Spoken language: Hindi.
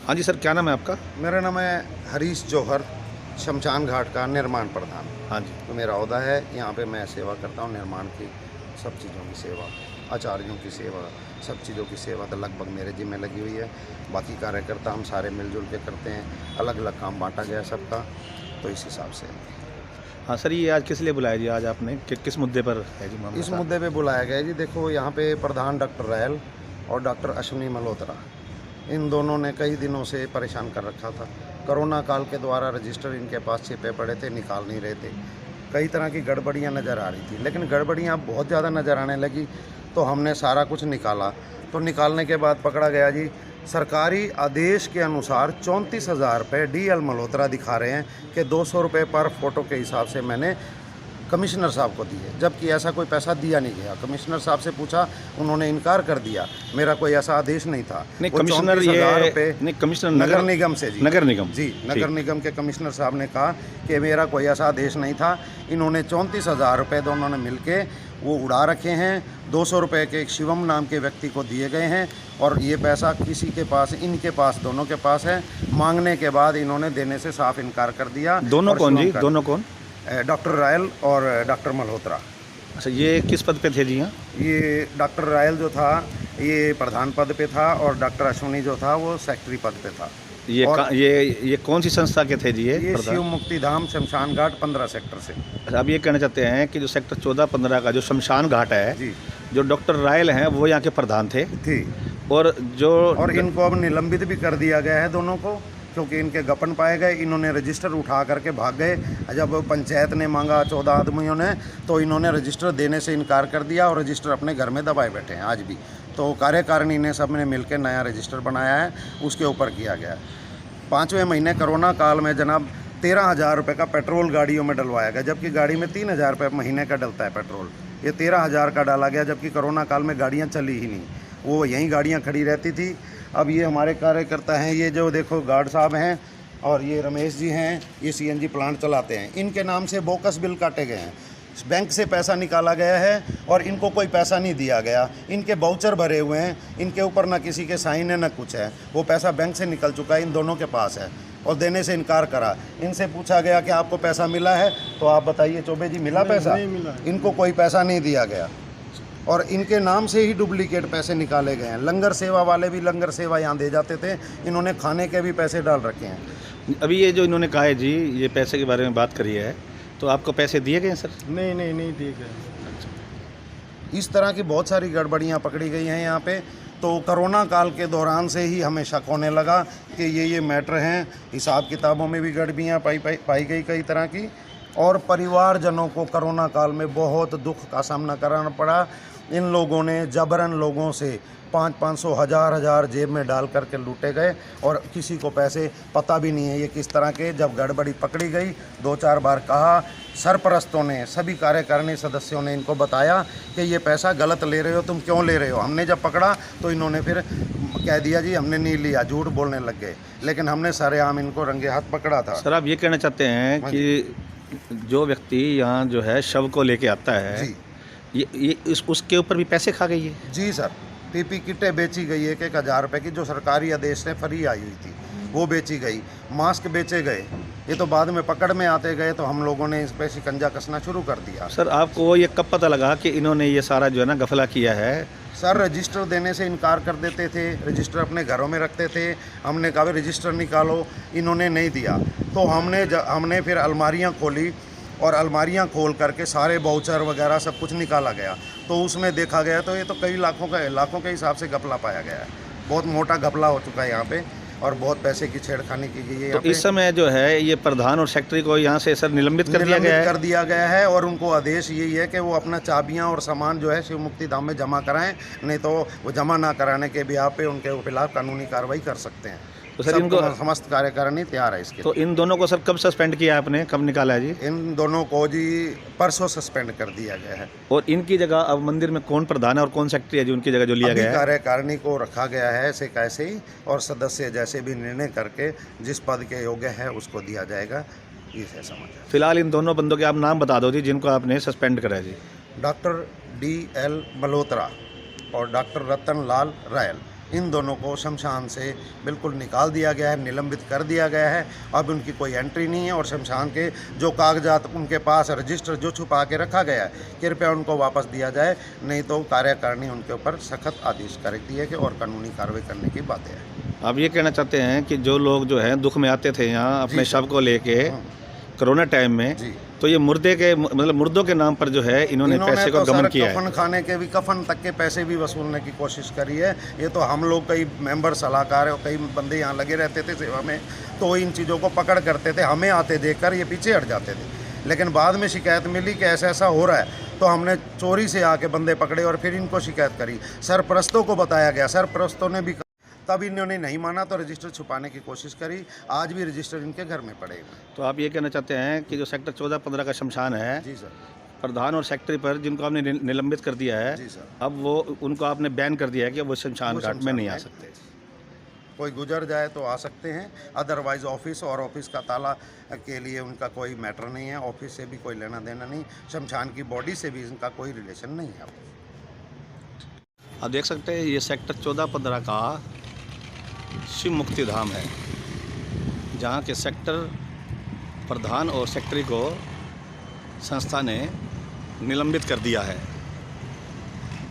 हाँ जी सर, क्या नाम है आपका? मेरा नाम है हरीश जौहर, शमशान घाट का निर्माण प्रधान। हाँ जी। तो मेरा ओहदा है, यहाँ पे मैं सेवा करता हूँ निर्माण की, सब चीज़ों की सेवा, आचार्यों की सेवा, सब चीज़ों की सेवा तो लगभग मेरे जिम्मे लगी हुई है। बाकी कार्यकर्ता हम सारे मिलजुल के करते हैं, अलग अलग काम बांटा गया सबका, तो इस हिसाब से। हाँ सर, ये आज किस लिए बुलाया जी? आज आपने किस मुद्दे पर है जी मामला? इस मुद्दे पे बुलाया गया जी, देखो यहाँ पे प्रधान डॉक्टर रायल और डॉक्टर अश्विनी मल्होत्रा, इन दोनों ने कई दिनों से परेशान कर रखा था। कोरोना काल के द्वारा रजिस्टर इनके पास छिपे पड़े थे, निकाल नहीं रहे थे। कई तरह की गड़बड़ियां नज़र आ रही थी, लेकिन गड़बड़ियां अब बहुत ज़्यादा नज़र आने लगी, तो हमने सारा कुछ निकाला। तो निकालने के बाद पकड़ा गया जी, सरकारी आदेश के अनुसार 34,000 रुपये DL मल्होत्रा दिखा रहे हैं कि 200 रुपये पर फोटो के हिसाब से मैंने कमिश्नर साहब को दिए, जबकि ऐसा कोई पैसा दिया नहीं गया। कमिश्नर साहब से पूछा, उन्होंने इनकार कर दिया, मेरा कोई ऐसा आदेश नहीं था। नहीं, कमिश्नर नहीं, कमिश्नर नगर निगम से जी, नगर निगम जी, नगर निगम के कमिश्नर साहब ने कहा कि मेरा कोई ऐसा आदेश नहीं था। इन्होंने 34,000 रुपये दोनों ने मिलके वो उड़ा रखे हैं। 200 रुपये के एक शिवम नाम के व्यक्ति को दिए गए हैं, और ये पैसा किसी के पास, इनके पास, दोनों के पास है। मांगने के बाद इन्होंने देने से साफ इनकार कर दिया। दोनों कौन जी? दोनों कौन? डॉक्टर रायल और डॉक्टर मल्होत्रा। अच्छा, ये किस पद पे थे जी यहाँ? ये डॉक्टर रायल जो था ये प्रधान पद पे था, और डॉक्टर अश्विनी जो था वो सेक्रेटरी पद पे था। ये कौन सी संस्था के थे जी? ये शिव मुक्ति धाम शमशान घाट 15 सेक्टर से। अच्छा, अब ये कहना चाहते हैं कि जो सेक्टर 14-15 का जो शमशान घाट है जी, जो डॉक्टर रायल हैं वो यहाँ के प्रधान थे, और इनको अब निलंबित भी कर दिया गया है दोनों को, क्योंकि इनके गपन पाए गए। इन्होंने रजिस्टर उठा करके भाग गए। जब पंचायत ने मांगा 14 आदमियों ने, तो इन्होंने रजिस्टर देने से इनकार कर दिया, और रजिस्टर अपने घर में दबाए बैठे हैं आज भी। तो कार्यकारिणी ने सब ने मिलकर नया रजिस्टर बनाया है, उसके ऊपर किया गया है। 5वें महीने कोरोना काल में जनाब 13,000 रुपये का पेट्रोल गाड़ियों में डलवाया गया, जबकि गाड़ी में 3,000 रुपये महीने का डलता है पेट्रोल। ये 13,000 का डाला गया, जबकि कोरोना काल में गाड़ियाँ चली ही नहीं, वो यहीं गाड़ियाँ खड़ी रहती थी। अब ये हमारे कार्यकर्ता हैं, ये जो देखो गार्ड साहब हैं, और ये रमेश जी हैं, ये CNG प्लांट चलाते हैं। इनके नाम से बोकस बिल काटे गए हैं, बैंक से पैसा निकाला गया है, और इनको कोई पैसा नहीं दिया गया। इनके बाउचर भरे हुए हैं, इनके ऊपर ना किसी के साइन है ना कुछ है। वो पैसा बैंक से निकल चुका है, इन दोनों के पास है, और देने से इनकार करा। इनसे पूछा गया कि आपको पैसा मिला है, तो आप बताइए चौबे जी, मिला पैसा? इनको कोई पैसा नहीं दिया गया, और इनके नाम से ही डुप्लीकेट पैसे निकाले गए हैं। लंगर सेवा वाले भी लंगर सेवा यहाँ दे जाते थे, इन्होंने खाने के भी पैसे डाल रखे हैं। अभी ये जो इन्होंने कहा है जी, ये पैसे के बारे में बात करी है, तो आपको पैसे दिए गए सर? नहीं दिए गए। इस तरह की बहुत सारी गड़बड़ियाँ पकड़ी गई हैं यहाँ पे। तो कोरोना काल के दौरान से ही हमें शक होने लगा कि ये मैटर हैं। हिसाब किताबों में भी गड़बड़ियाँ पाई गई कई तरह की, और परिवारजनों को कोरोना काल में बहुत दुख का सामना करना पड़ा। इन लोगों ने जबरन लोगों से 500-500, 1000 जेब में डाल करके लूटे गए, और किसी को पैसे पता भी नहीं है ये किस तरह के। जब गड़बड़ी पकड़ी गई, 2-4 बार कहा, सरपरस्तों ने, सभी कार्यकारिणी सदस्यों ने इनको बताया कि ये पैसा गलत ले रहे हो, तुम क्यों ले रहे हो। हमने जब पकड़ा तो इन्होंने फिर कह दिया जी हमने नहीं लिया, झूठ बोलने लग गए। लेकिन हमने सरेआम इनको रंगे हाथ पकड़ा था। सर, आप ये कहना चाहते हैं कि जो व्यक्ति यहाँ जो है शव को लेके आता है जी, ये उसके ऊपर भी पैसे खा गई है? जी सर, PP किटें बेची गई 1,000 रुपये की, जो सरकारी आदेश से फ्री आई हुई थी, वो बेची गई। मास्क बेचे गए, ये तो बाद में पकड़ में आते गए, तो हम लोगों ने इस पर शिकंजा कसना शुरू कर दिया। सर, आपको ये कब पता लगा कि इन्होंने ये सारा जो है ना गफला किया है? सर, रजिस्टर देने से इनकार कर देते थे, रजिस्टर अपने घरों में रखते थे। हमने कहा रजिस्टर निकालो, इन्होंने नहीं दिया। तो हमने फिर अलमारियां खोली, और अलमारियां खोल करके सारे बाउचर वगैरह सब कुछ निकाला गया। तो उसमें देखा गया तो ये तो कई लाखों के हिसाब से घपला पाया गया है। बहुत मोटा घपला हो चुका है यहाँ पे, और बहुत पैसे की छेड़खानी की गई है। तो इस समय जो है ये प्रधान और सेक्रेटरी को यहाँ से सर निलंबित कर दिया गया है, और उनको आदेश यही है कि वो अपना चाबियाँ और सामान जो है शिव मुक्ति धाम में जमा कराएं, नहीं तो वो जमा ना कराने के बिहाफ पे उनके खिलाफ कानूनी कार्रवाई कर सकते हैं। तो सर इनको समस्त कार्यकारिणी तैयार है इसके। तो इन दोनों को सर कब सस्पेंड किया आपने, कब निकाला है जी? इन दोनों को जी परसों सस्पेंड कर दिया गया है। और इनकी जगह अब मंदिर में कौन प्रधान है और कौन सेक्रेटरी है जी उनकी जगह जो लिया गया है? कार्यकारिणी को रखा गया है ऐसे कैसे ही, और सदस्य जैसे भी निर्णय करके जिस पद के योग्य है उसको दिया जाएगा, ये है समझ। फिलहाल इन दोनों बंदों के आप नाम बता दो जी जिनको आपने सस्पेंड करा है जी। डॉक्टर DL मल्होत्रा और डॉक्टर रतन लाल रायल। इन दोनों को शमशान से बिल्कुल निकाल दिया गया है, निलंबित कर दिया गया है। अब उनकी कोई एंट्री नहीं है और शमशान के जो कागजात उनके पास रजिस्टर जो छुपा के रखा गया है, कृपया उनको वापस दिया जाए, नहीं तो कार्यकारिणी उनके ऊपर सख्त आदेश करेगी है कि और कानूनी कार्रवाई करने की बातें हैं। आप ये कहना चाहते हैं कि जो लोग जो है दुख में आते थे यहाँ अपने शव को लेके कोरोना टाइम में, जी, तो ये मुर्दे के मतलब मुर्दों के नाम पर जो है इन्होंने पैसे को तो गमन सर किया है। कफन खाने के भी, कफन तक के पैसे भी वसूलने की कोशिश करी है। ये तो हम लोग कई मेंबर सलाहकार और कई बंदे यहाँ लगे रहते थे सेवा में, तो इन चीज़ों को पकड़ करते थे, हमें आते देखकर ये पीछे हट जाते थे। लेकिन बाद में शिकायत मिली कि ऐसा ऐसा हो रहा है, तो हमने चोरी से आके बंदे पकड़े और फिर इनको शिकायत करी। सरपरस्तों को बताया गया, सरपरस्तों ने भी, तब इन्होंने नहीं माना तो रजिस्टर छुपाने की कोशिश करी। आज भी रजिस्टर इनके घर में पड़े हुए हैं। तो आप ये कहना चाहते हैं कि जो सेक्टर 14-15 का शमशान है, जी सर, प्रधान और सेक्रेटरी पर जिनको आपने निलंबित कर दिया है, जी सर, अब वो उनको आपने बैन कर दिया है कि वो शमशान घाट में नहीं आ सकते। कोई गुजर जाए तो आ सकते हैं, अदरवाइज ऑफिस और ऑफिस का ताला के लिए उनका कोई मैटर नहीं है। ऑफिस से भी कोई लेना देना नहीं, शमशान की बॉडी से भी इनका कोई रिलेशन नहीं है। आप देख सकते हैं ये सेक्टर 14-15 का शिव मुक्ति धाम है, जहाँ के सेक्टर प्रधान और सेक्रेटरी को संस्था ने निलंबित कर दिया है।